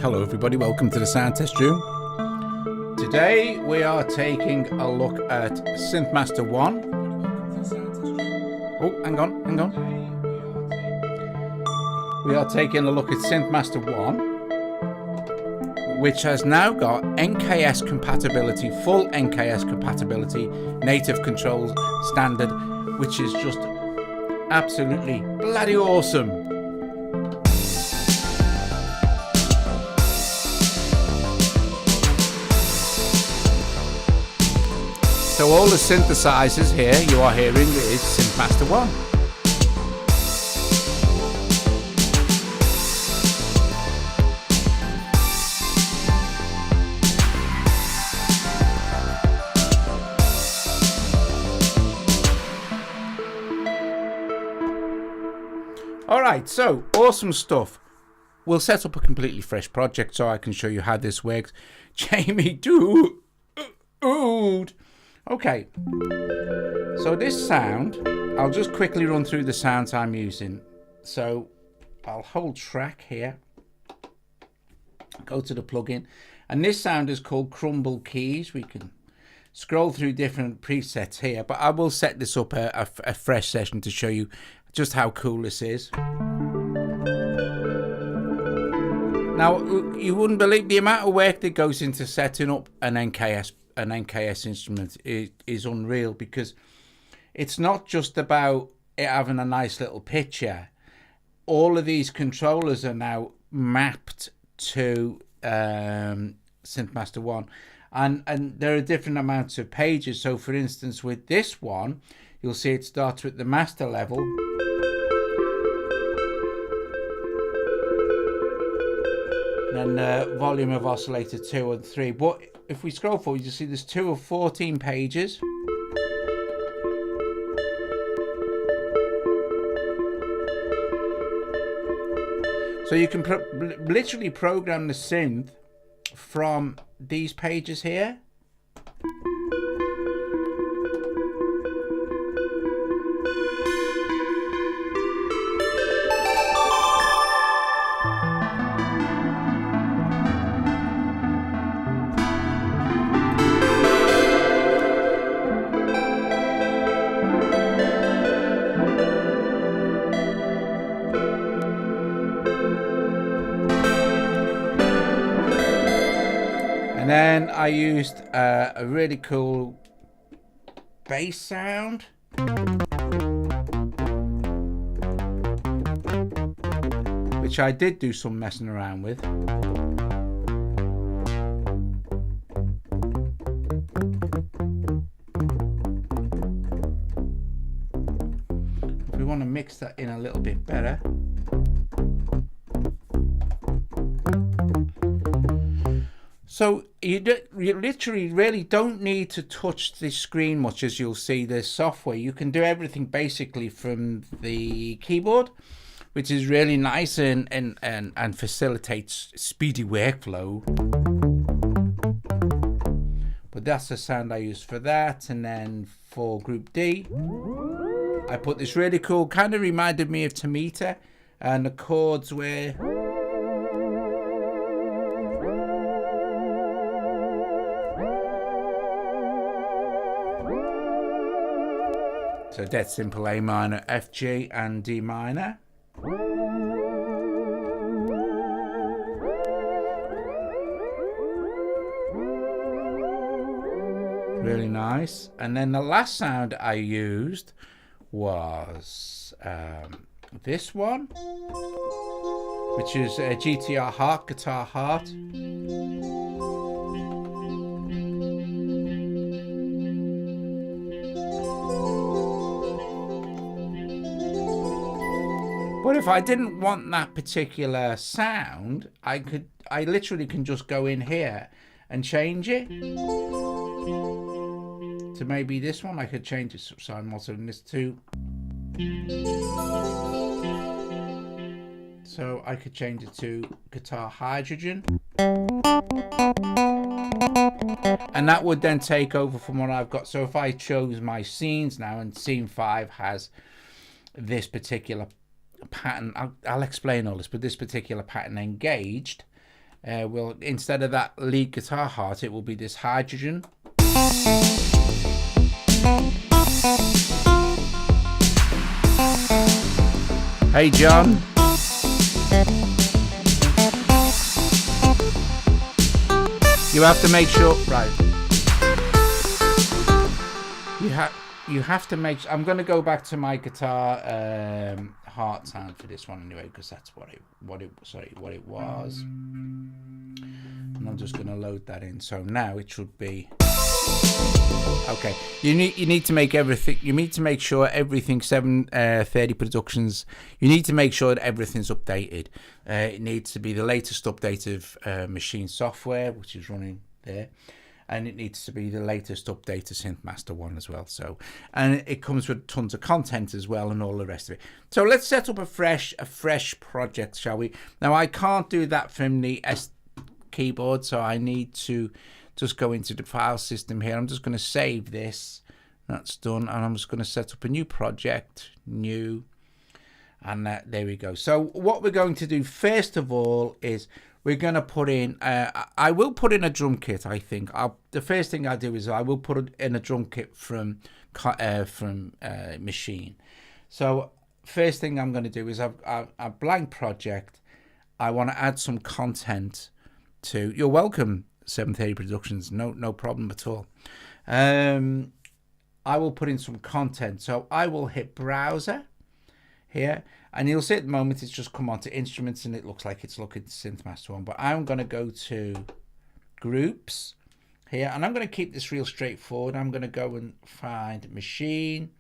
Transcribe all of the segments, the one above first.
Hello everybody, welcome to the sound test room. Today we are taking a look at SynthMaster One. Oh, hang on. We are taking a look at SynthMaster One, which has now got NKS compatibility, full NKS compatibility, native controls standard, which is just absolutely bloody awesome. So all the synthesizers here you are hearing is SynthMaster One. Alright, so awesome stuff. We'll set up a completely fresh project so I can show you how this works. Jamie, dude. Okay, so this sound, I'll just quickly run through the sounds I'm using. So I'll hold track here, go to the plugin, and this sound is called Crumble Keys. We can scroll through different presets here, but I will set this up a fresh session to show you just how cool this is. Now, you wouldn't believe the amount of work that goes into setting up an NKS instrument is unreal, because it's not just about it having a nice little picture. All of these controllers are now mapped to SynthMaster One, and there are different amounts of pages. So for instance, with this one, you'll see it starts with the master level, and then volume of oscillator 2 and 3. But if we scroll forward, you see there's 2 of 14 pages. So you can literally program the synth from these pages here. And then I used a really cool bass sound, which I did do some messing around with. If we want to mix that in a little bit better. So you literally really don't need to touch the screen much, as you'll see. There's software. You can do everything basically from the keyboard, which is really nice and facilitates speedy workflow. But that's the sound I use for that. And then for group D, I put this really cool, kind of reminded me of Tomita, and the chords were... So dead simple A minor, F, G, and D minor. Really nice. And then the last sound I used was this one, which is a GTR Heart, Guitar Heart. But if I didn't want that particular sound, I literally can just go in here and change it to maybe this one. I could change it, so I'm also in this too. So I could change it to Guitar Hydrogen. And that would then take over from what I've got. So if I chose my scenes now, and scene 5 has this particular pattern, I'll explain all this, but this particular pattern engaged, will, instead of that lead guitar heart, it will be this hydrogen. Hey John. You have to make sure, right? You have to make. I'm going to go back to my guitar heart sound for this one anyway, because that's what it was. And I'm just going to load that in. So now it should be okay. You need to make everything. You need to make sure everything 730 Productions. You need to make sure that everything's updated. It needs to be the latest update of machine software, which is running there. And it needs to be the latest update to SynthMaster One as well. So, and it comes with tons of content as well and all the rest of it. So let's set up a fresh project, shall we? Now I can't do that from the keyboard, so I need to just go into the file system here. I'm just going to save this. That's done, and I'm just going to set up a new project, new, and there we go. So what we're going to do first of all is we're going to put in, I will put in a drum kit, I think. The first thing I do is I will put in a drum kit from Machine. So first thing I'm going to do is a blank project. I want to add some content to, you're welcome, 730 Productions, no problem at all. I will put in some content. So I will hit browser here. And you'll see at the moment it's just come onto instruments and it looks like it's looking at SynthMaster One. But I'm going to go to groups here, and I'm going to keep this real straightforward. I'm going to go and find machine,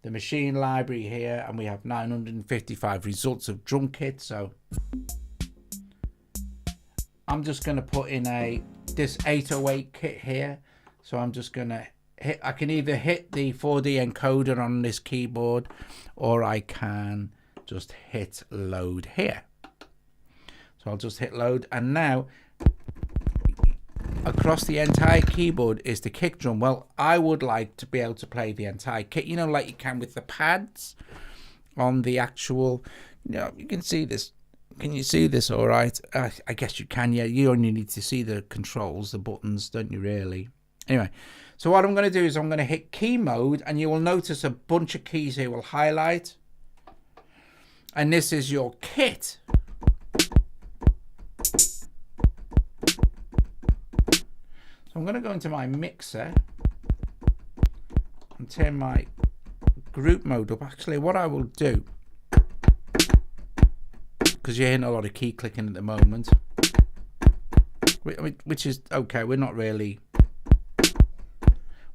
the machine library here, and we have 955 results of drum kit. So I'm just going to put in this 808 kit here. So I'm just going to hit, I can either hit the 4D encoder on this keyboard, or I can just hit load here. So I'll just hit load, and now across the entire keyboard is the kick drum. Well, I would like to be able to play the entire kit, you know, like you can with the pads on the actual, you know, you can see this. Can you see this all right? I guess you can, yeah. You only need to see the controls, the buttons, don't you really? Anyway, so what I'm going to do is I'm going to hit key mode, and you will notice a bunch of keys here will highlight. And this is your kit. So I'm going to go into my mixer and turn my group mode up. Actually, what I will do, because you're hearing a lot of key clicking at the moment, which is okay. We're not really,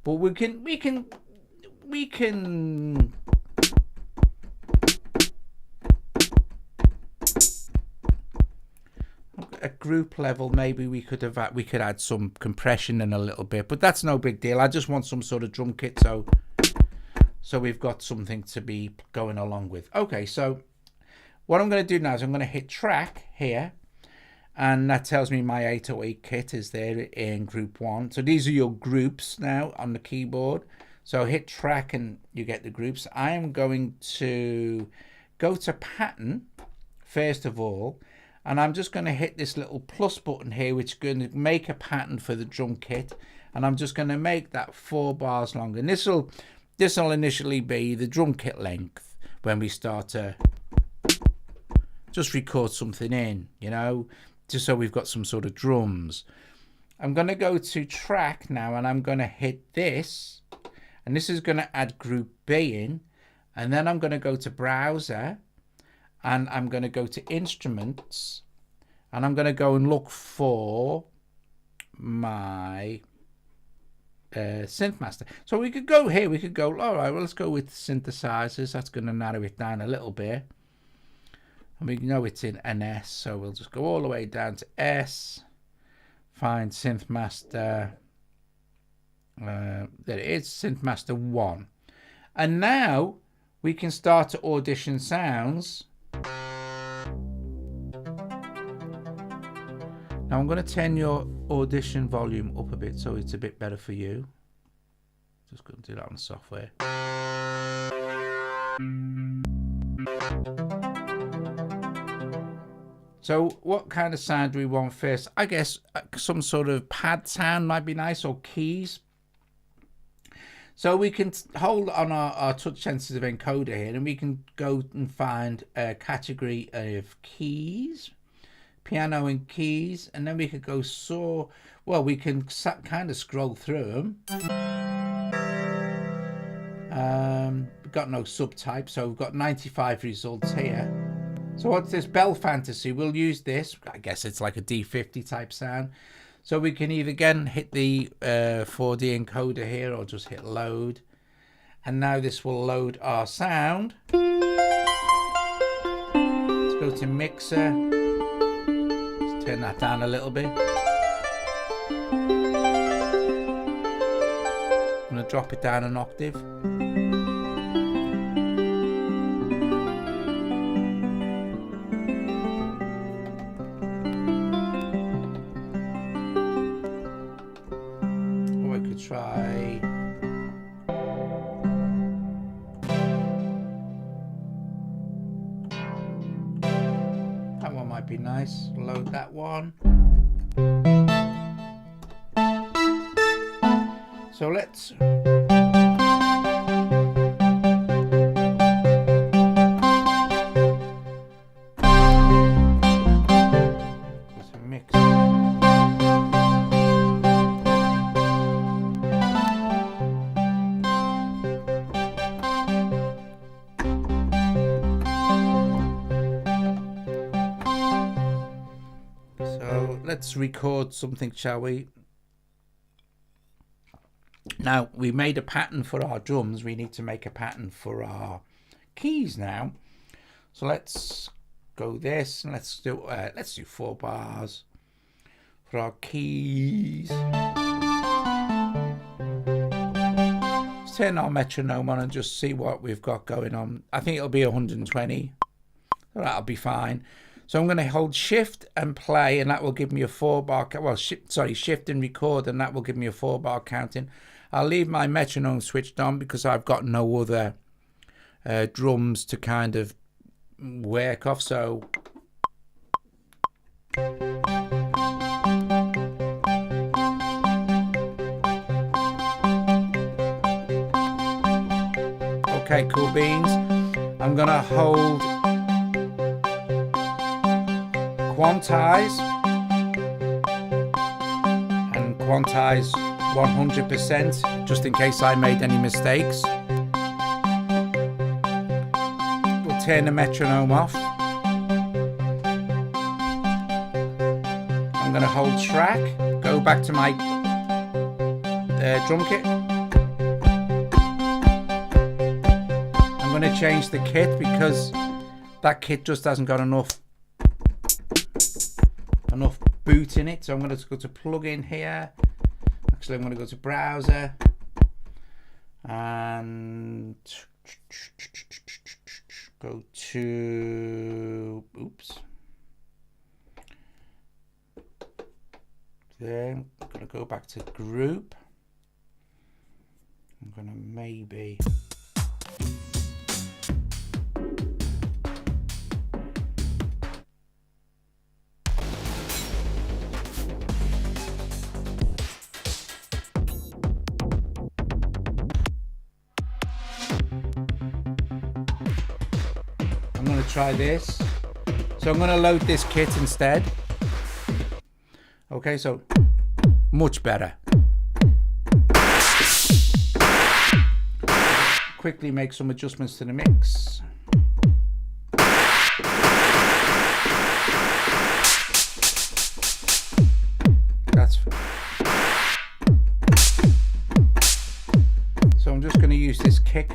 but we can at group level, maybe we could add some compression in a little bit, but that's no big deal. I just want some sort of drum kit, so we've got something to be going along with. Okay, so what I'm going to do now is I'm going to hit track here, and that tells me my 808 kit is there in group 1. So these are your groups now on the keyboard. So hit track and you get the groups. I am going to go to pattern first of all, and I'm just going to hit this little plus button here, which is going to make a pattern for the drum kit, and I'm just going to make that 4 bars long. And this will initially be the drum kit length when we start to just record something in, you know, just so we've got some sort of drums. I'm going to go to track now, and I'm going to hit this, and this is going to add group B in, and then I'm going to go to browser, and I'm going to go to instruments, and I'm going to go and look for my SynthMaster. So we could go here, we could go, all right, well, let's go with synthesizers. That's going to narrow it down a little bit. And we know it's in NS, so we'll just go all the way down to S, find SynthMaster, there it is, SynthMaster One. And now we can start to audition sounds. Now I'm going to turn your audition volume up a bit so it's a bit better for you. Just going to do that on the software. So what kind of sound do we want first? I guess some sort of pad sound might be nice, or keys. So we can hold on our touch sensitive encoder here, and we can go and find a category of keys, piano and keys, and then we could go well, we can kind of scroll through them. We've got no subtype, so we've got 95 results here. So what's this? Bell Fantasy. We'll use this. I guess it's like a D50 type sound. So we can either again hit the 4D encoder here, or just hit load. And now this will load our sound. Let's go to mixer. Let's turn that down a little bit. I'm going to drop it down an octave. Try that one, might be nice. Load that one. So let's mix. Let's record something, shall we? Now, we made a pattern for our drums. We need to make a pattern for our keys now. So let's go this, and let's do 4 bars for our keys. Let's turn our metronome on and just see what we've got going on. I think it'll be 120. So that'll be fine. So I'm going to hold shift and play, and that will give me a 4-bar, well, shift and record, and that will give me a 4-bar counting. I'll leave my metronome switched on because I've got no other drums to kind of work off. So okay, cool beans. I'm going to hold quantize and quantize 100% just in case I made any mistakes. We'll turn the metronome off. I'm going to hold track, go back to my drum kit. I'm going to change the kit because that kit just hasn't got enough boot in it, so I'm going to go to plugin here. Actually, I'm going to go to browser and go to there. I'm going to go back to group. I'm going to maybe try this. So I'm going to load this kit instead. Okay, so much better. Quickly make some adjustments to the mix. So I'm just going to use this kick.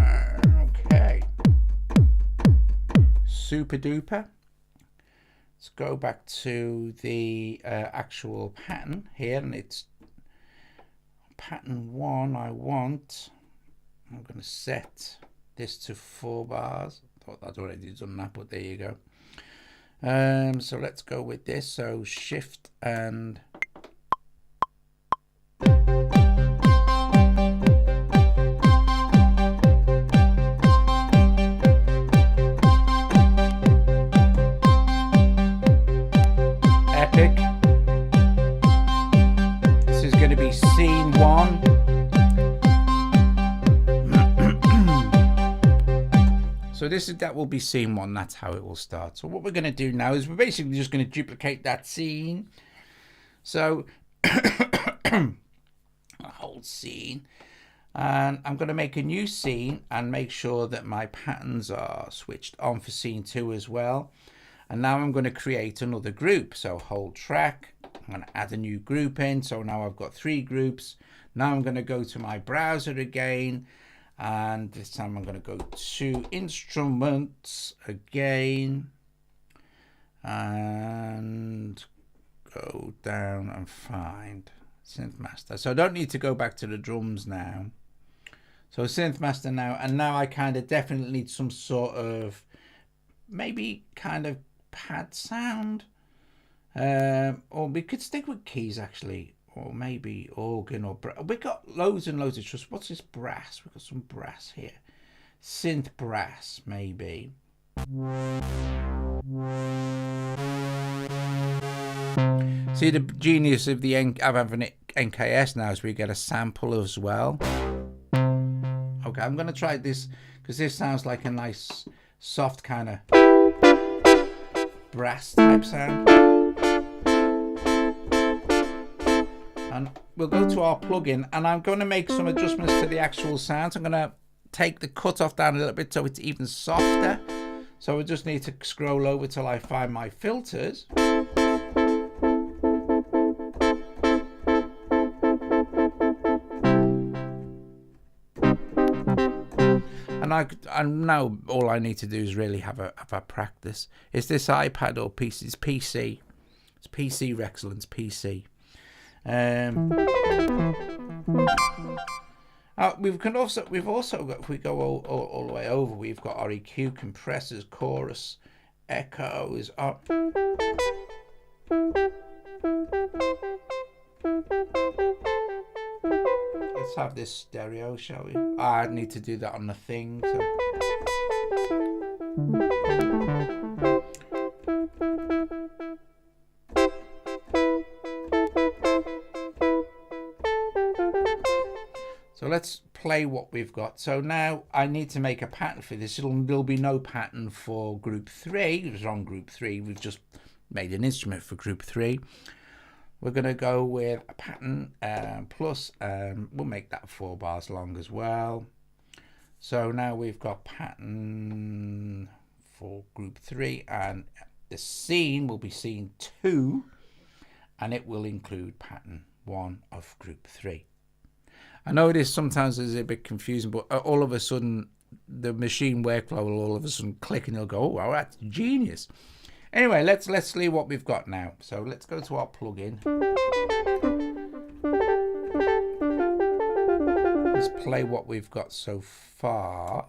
Okay. Super duper. Let's go back to the actual pattern here, and it's pattern 1. I'm going to set this to 4 bars. I thought I'd already done that, but there you go. So let's go with this. So shift and to be scene 1. So that will be scene 1. That's how it will start. So what we're going to do now is we're basically just going to duplicate that scene. So a whole scene, and I'm going to make a new scene and make sure that my patterns are switched on for scene 2 as well. And now I'm going to create another group. So hold track, I'm going to add a new group in. So now I've got 3 groups. Now I'm going to go to my browser again, and this time I'm going to go to instruments again and go down and find SynthMaster. So I don't need to go back to the drums now. So SynthMaster now, and now I kind of definitely need some sort of maybe kind of pad sound, or we could stick with keys actually, or maybe organ or we got loads and loads of trust. What's this brass? We've got some brass here. Synth brass maybe. See, the genius of having an NKS now is we get a sample as well. Okay, I'm going to try this because this sounds like a nice soft kind of brass type sound. And we'll go to our plugin, and I'm going to make some adjustments to the actual sounds. I'm going to take the cutoff down a little bit so it's even softer. So we just need to scroll over till I find my filters. And now all I need to do is really have a practice. Is this iPad or PC? It's PC. It's PC Rexcellence PC. We've also got, if we go all the way over, we've got our EQ, compressors, chorus, echoes. Let's have this stereo, shall we? I need to do that on the thing. So let's play what we've got. So now I need to make a pattern for this. There'll be no pattern for group 3. It was on group 3. We've just made an instrument for group 3. We're going to go with a pattern plus, we'll make that 4 bars long as well. So now we've got pattern for group 3, and the scene will be scene 2, and it will include pattern 1 of group 3. I know it is sometimes a bit confusing, but all of a sudden the machine workflow will all of a sudden click and you'll go, oh wow, that's genius. Anyway, let's see what we've got now. So let's go to our plugin. Let's play what we've got so far.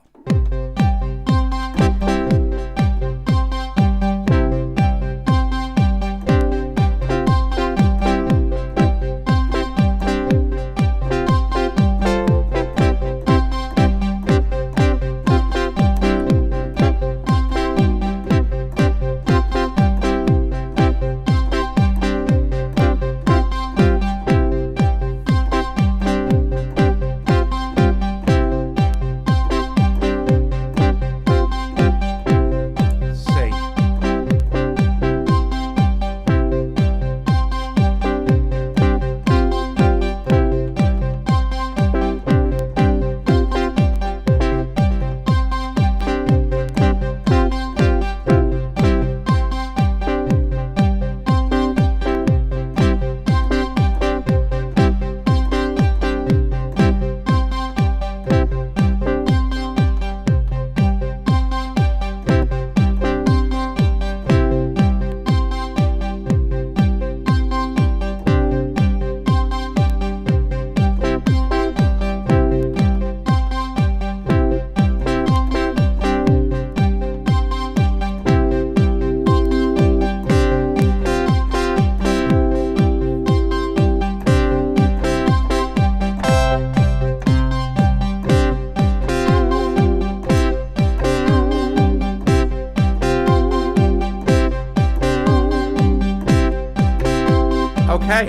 Okay,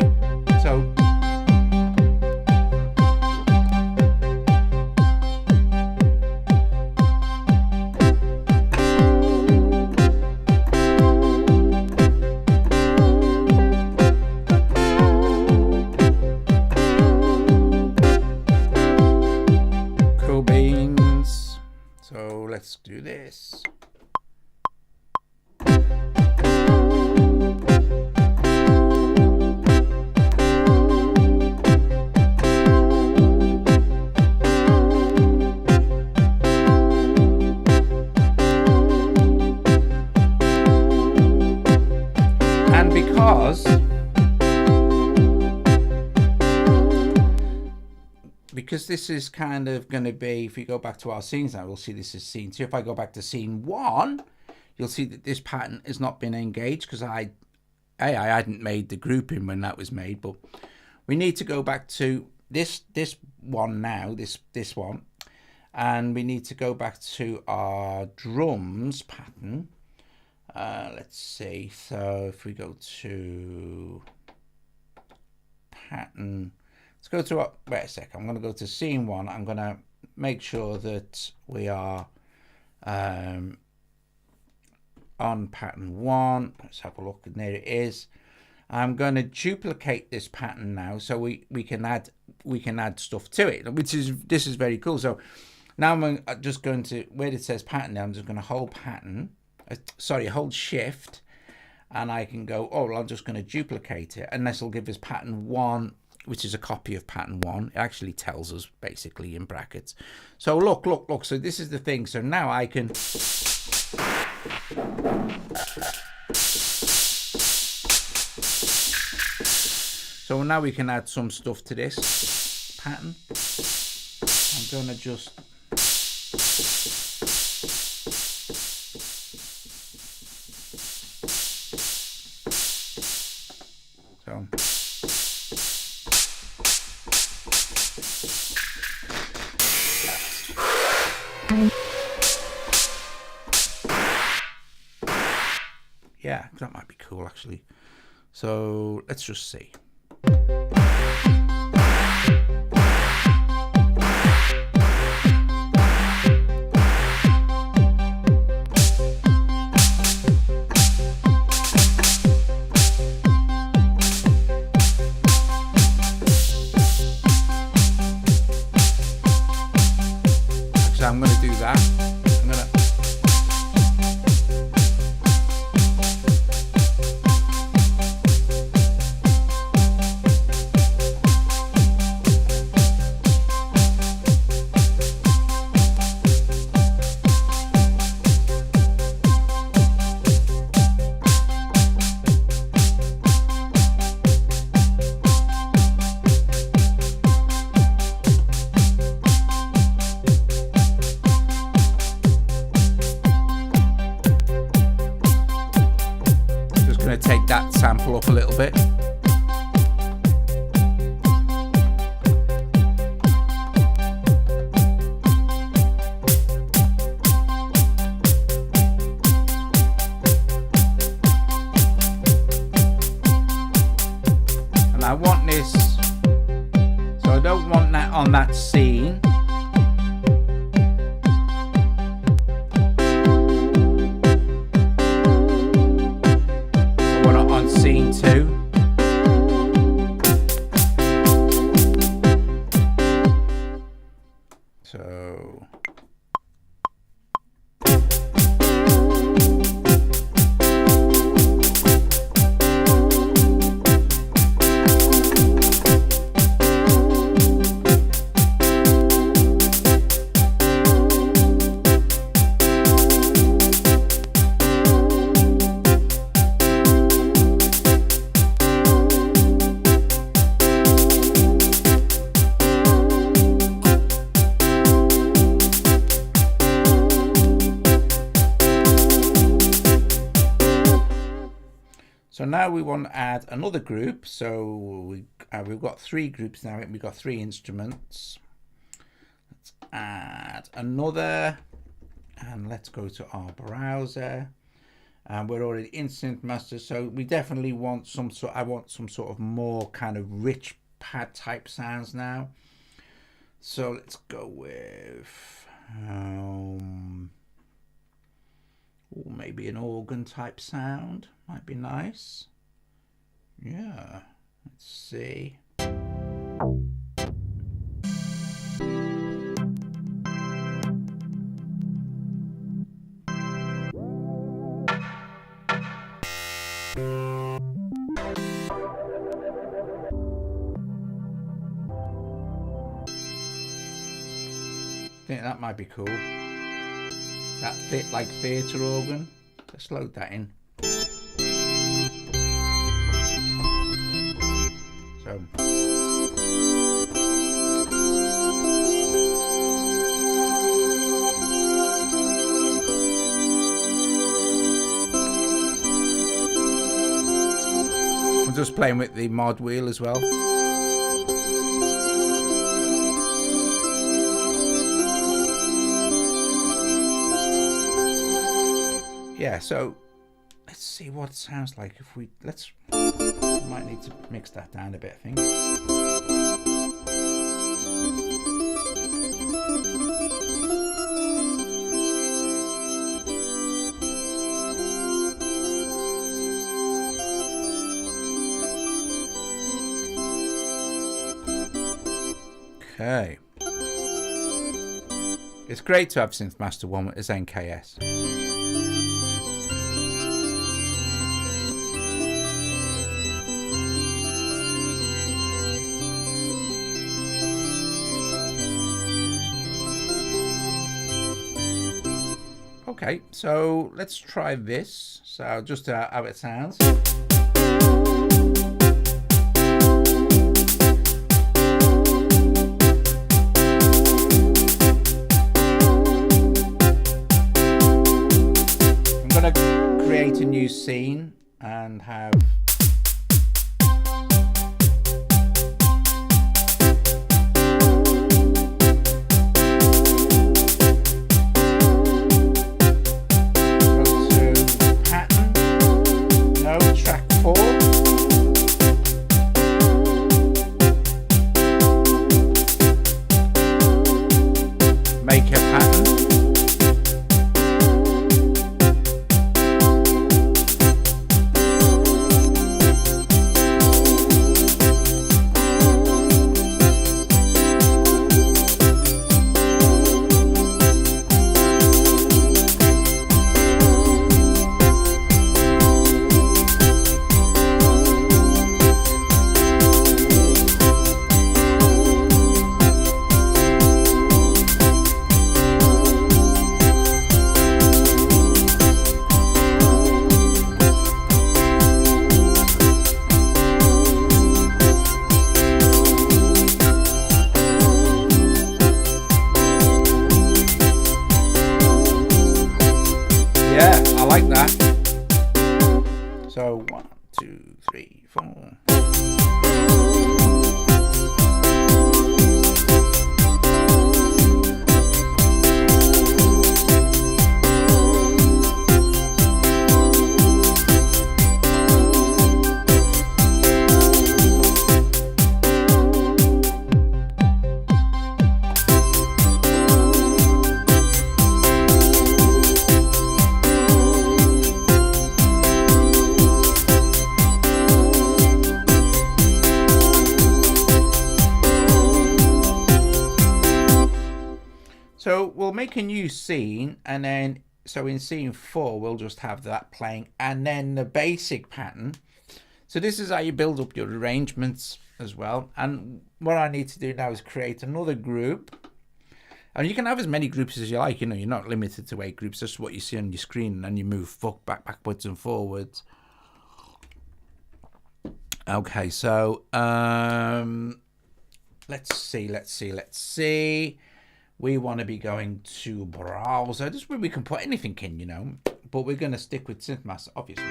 so this. And because this is kind of going to be, if you go back to our scenes now, we'll see this is scene 2. If I go back to scene 1, you'll see that this pattern has not been engaged because I hadn't made the grouping when that was made. But we need to go back to this one now, this one, and we need to go back to our drums pattern. Let's see. So if we go to pattern. Let's go to, wait a sec, I'm going to go to scene 1. I'm going to make sure that we are on pattern 1. Let's have a look, and there it is. I'm going to duplicate this pattern now so we can add stuff to it, this is very cool. So now I'm just going to, where it says pattern now, I'm just going to hold pattern, hold shift, and I can go, oh, well, I'm just going to duplicate it, and this will give us pattern 1, which is a copy of pattern 1. It actually tells us basically in brackets. So look. So this is the thing. So now I can. So now we can add some stuff to this pattern. I'm gonna just. So. Yeah, that might be cool actually. So let's just see. So I'm going to do that. Take that sample up a little bit. And I want this, so I don't want that on that scene. Scene 2. So So now we want to add another group. So we've got 3 groups now. We've got 3 instruments. Let's add another, and let's go to our browser. And we're already in SynthMaster, so we definitely want some sort. I want some sort of more kind of rich pad type sounds now. So let's go with maybe an organ type sound might be nice. Yeah, let's see. think that might be cool. That bit like theatre organ. Let's load that in. So. I'm just playing with the mod wheel as well. Yeah, so let's see what it sounds like if we might need to mix that down a bit, I think. Okay. It's great to have SynthMaster One as NKS. Okay, so let's try this. So just how it sounds. I'm gonna create a new scene and have So 1, 2, 3, 4. So we'll make a new scene, and then so in scene 4 we'll just have that playing, and then the basic pattern. So this is how you build up your arrangements as well. And what I need to do now is create another group, and you can have as many groups as you like. You know, you're not limited to 8 groups. That's what you see on your screen, and then you move backwards and forwards. Okay, so let's see. We want to be going to browser. This is where we can put anything in, you know, but we're going to stick with SynthMaster, obviously.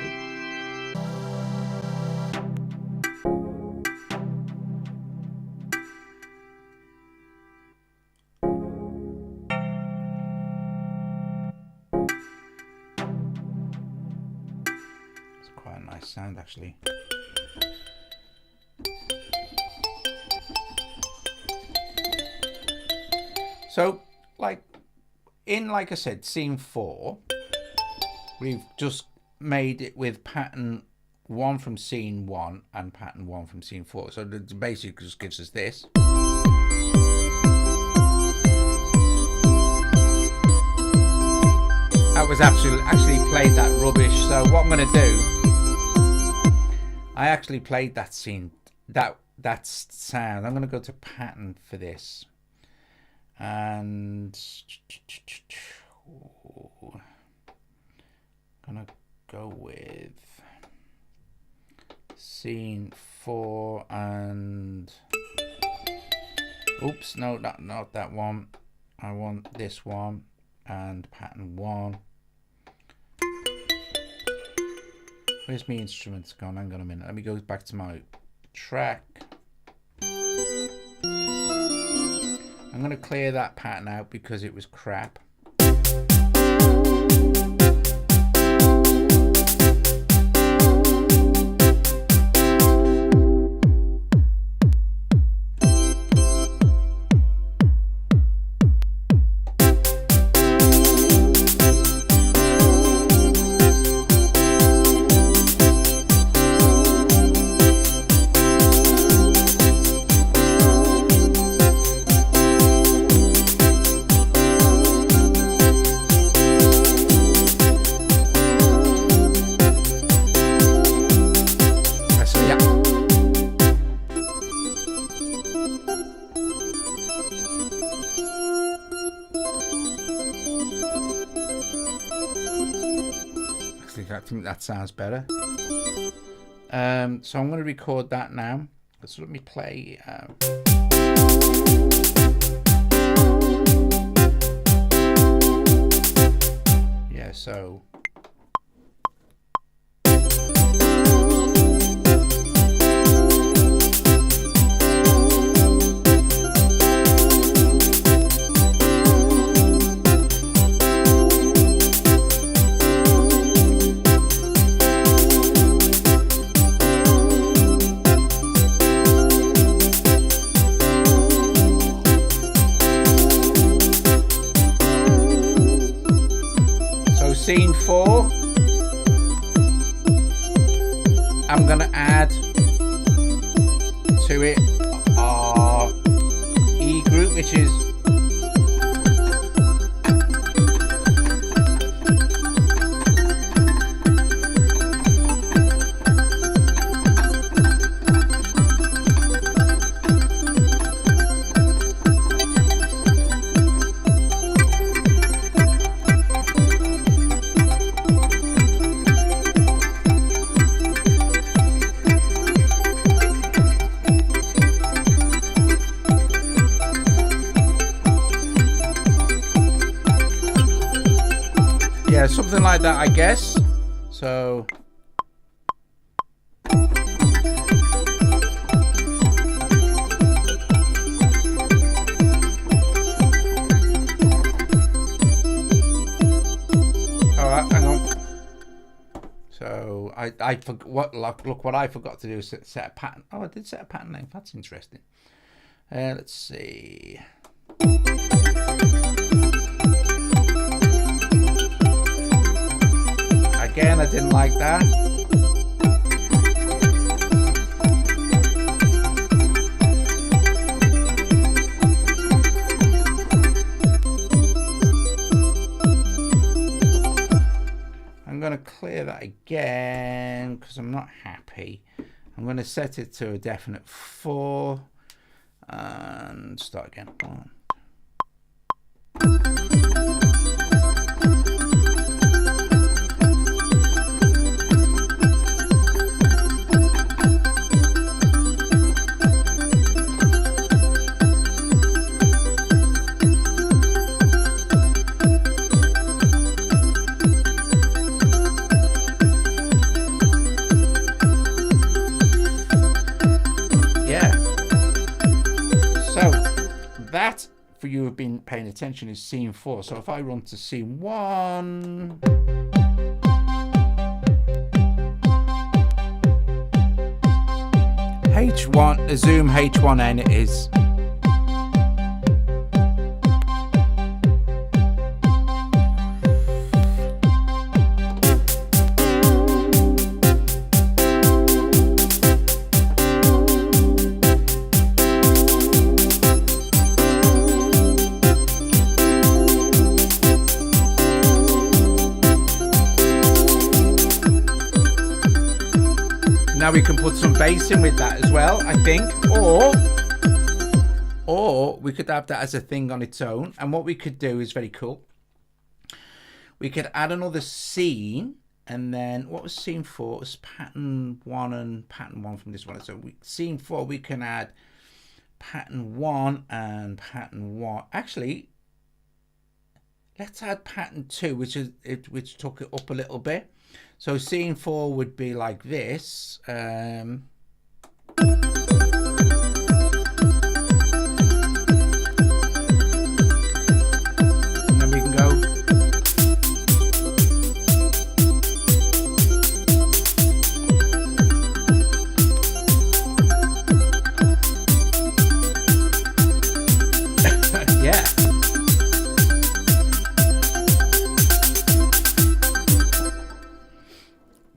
It's quite a nice sound, actually. So, like I said, scene 4, we've just made it with pattern 1 from scene 1 and pattern 1 from scene 4. So the basic just gives us this. That was actually played that rubbish. So what I'm going to do, I actually played that scene, that sound. I'm going to go to pattern for this. and gonna go with scene 4 and oops, no, not that one. I want this one and pattern 1. Where's my instruments gone? Hang on a minute. Let me go back to my track. I'm going to clear that pattern out because it was crap. I think that sounds better. So I'm going to record that now. So let me play. Yeah, so. Scene 4, I'm going to add to it our E group, which is something like that, I guess. So alright, hang on. So I forgot. Look what I forgot to do is set a pattern. Oh, I did set a pattern name. That's interesting. Let's see. Again, I didn't like that. I'm going to clear that again because I'm not happy. I'm going to set it to a definite 4 and start again. 1. For you who have been paying attention is scene 4. So if I run to scene 1, H1, zoom H1N it is. Now we can put some bass in with that as well, I think, or or we could have that as a thing on its own. And what we could do is very cool. We could add another scene, and then what was scene 4? It was pattern 1 and pattern 1 from this one. So scene 4, we can add pattern 1 and pattern 1. Actually, let's add pattern 2, which took it up a little bit. So scene 4 would be like this.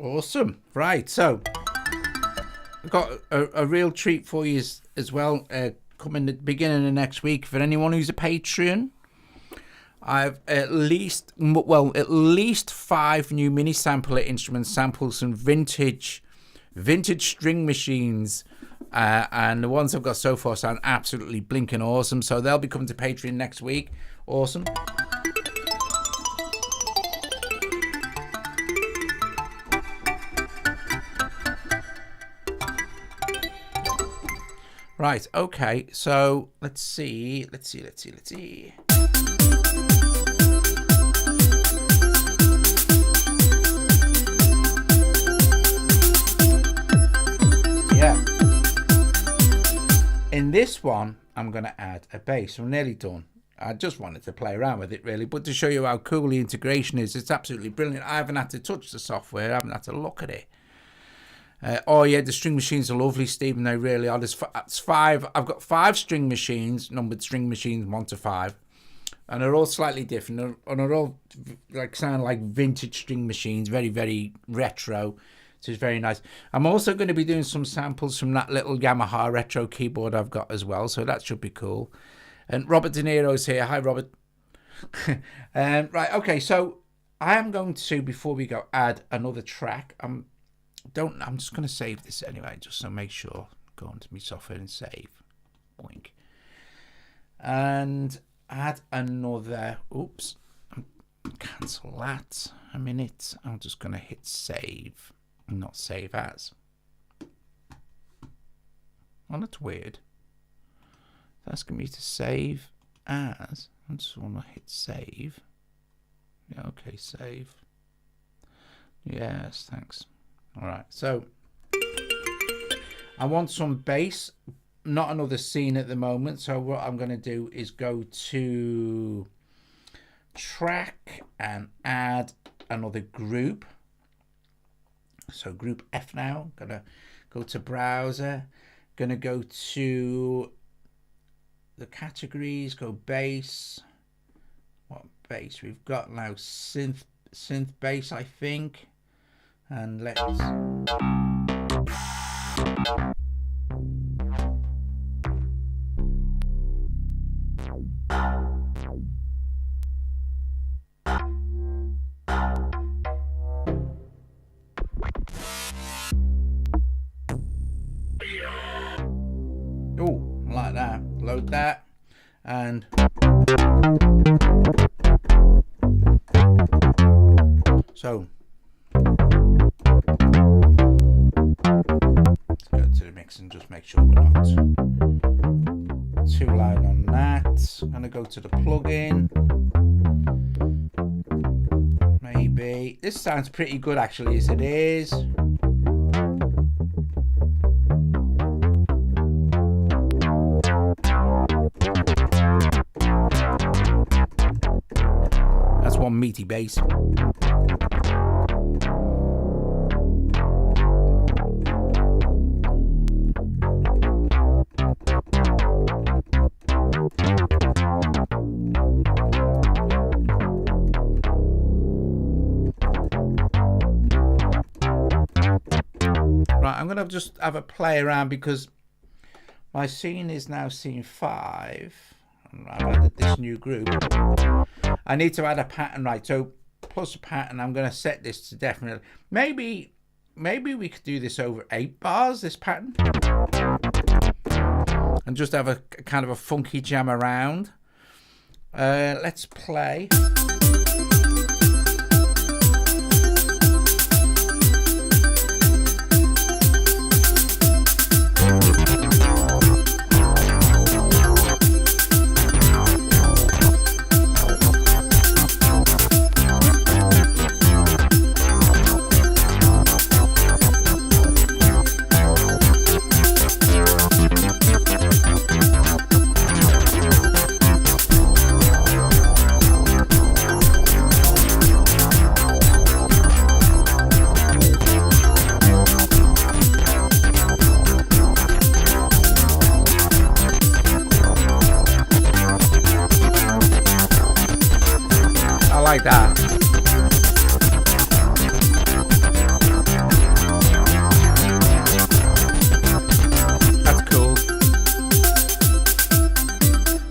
Awesome. Right, so I've got a real treat for you as well, coming at the beginning of next week. For anyone who's a Patreon, I've at least 5 new mini sampler instruments, samples some vintage string machines, and the ones I've got so far sound absolutely blinking awesome. So they'll be coming to Patreon next week. Awesome. Right, okay, so let's see. Yeah. In this one, I'm going to add a bass. I'm nearly done. I just wanted to play around with it, really, but to show you how cool the integration is, it's absolutely brilliant. I haven't had to touch the software. I haven't had to look at it. Oh yeah, the string machines are lovely, Stephen. They really are. There's 5. I've got 5 string machines, numbered string machines 1 to 5, and they're all slightly different. And they're all like sound like vintage string machines, very, very retro. So it's very nice. I'm also going to be doing some samples from that little Yamaha retro keyboard I've got as well. So that should be cool. And Robert De Niro's here. Hi, Robert. Right. Okay. So I am going to, before we go, add another track. I'm just going to save this anyway, just to make sure. Go onto my software and save. Boink. And add another. Oops. Cancel that. A minute. I'm just going to hit save. Not save as. Well, that's weird. It's asking me to save as. I just want to hit save. Yeah, okay, save. Yes, thanks. All right, so I want some bass, not another scene at the moment. So what I'm going to do is go to track and add another group. So group F now. Gonna go to browser. Gonna go to the categories. Go bass. What bass we've got now? Synth bass, I think. And let's. Oh, like that. Load that. And so let's go to the mix and just make sure we're not too loud on that. I'm gonna go to the plugin. Maybe this sounds pretty good actually, as it is. That's one meaty bass. Right, I'm gonna just have a play around because my scene is now scene 5. I've added this new group. I need to add a pattern, right? So plus a pattern, I'm going to set this to definitely. Maybe we could do this over 8 bars. This pattern, and just have a kind of a funky jam around. Let's play. Like that. That's cool.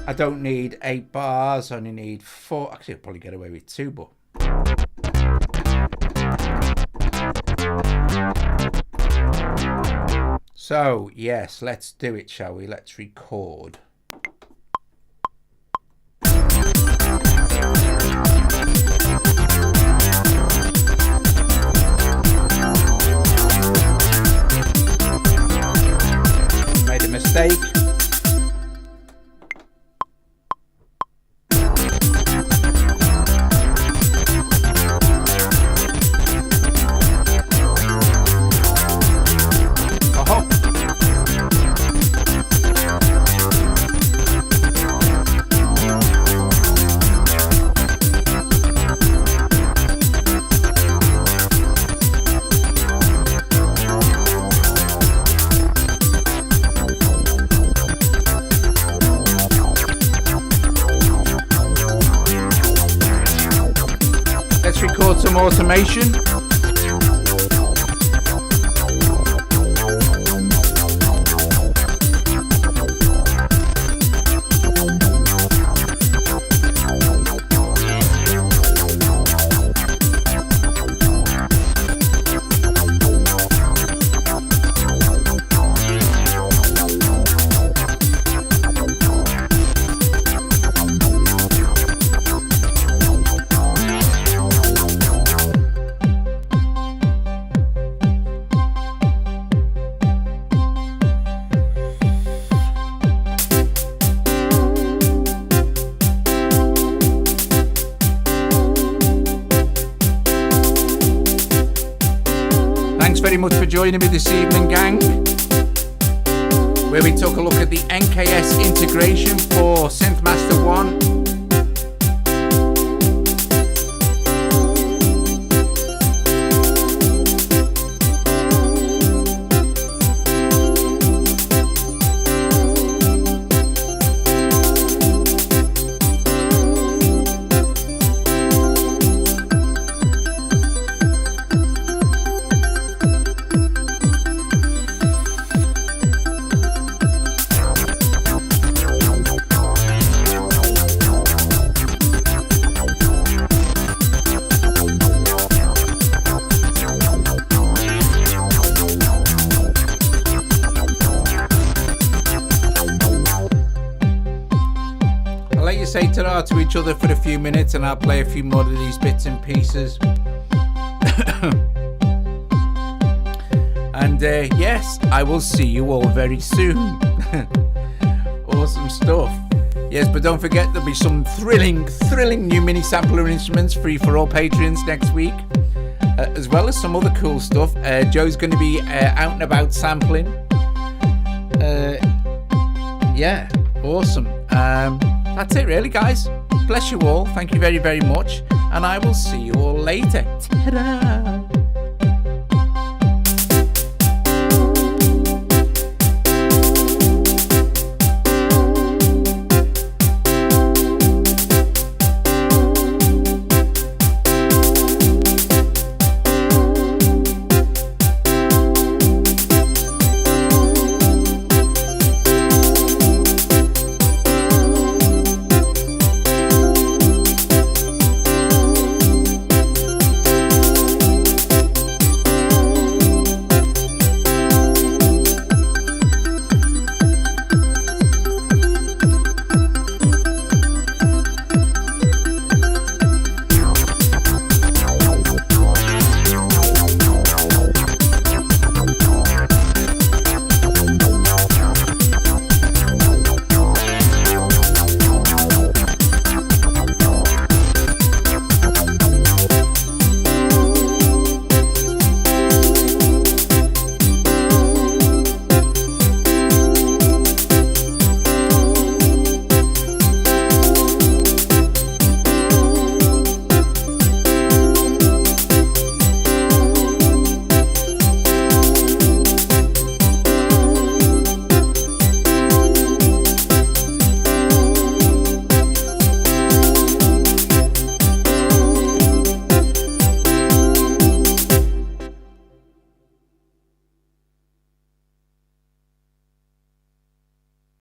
I don't need 8 bars, I only need 4. Actually, I'll probably get away with 2, but so yes, let's do it, shall we? Let's record. Made a mistake. Record some automation. Thanks very much for joining me this evening, gang, where we took a look at the NKS integration for SynthMaster One. Say ta-ra to each other for a few minutes and I'll play a few more of these bits and pieces. And yes, I will see you all very soon. Awesome stuff. Yes, but don't forget there'll be some thrilling new mini sampler instruments free for all patrons next week, as well as some other cool stuff. Joe's going to be out and about sampling. Yeah, awesome. That's it really, guys. Bless you all. Thank you very, very much. And I will see you all later. Ta-da!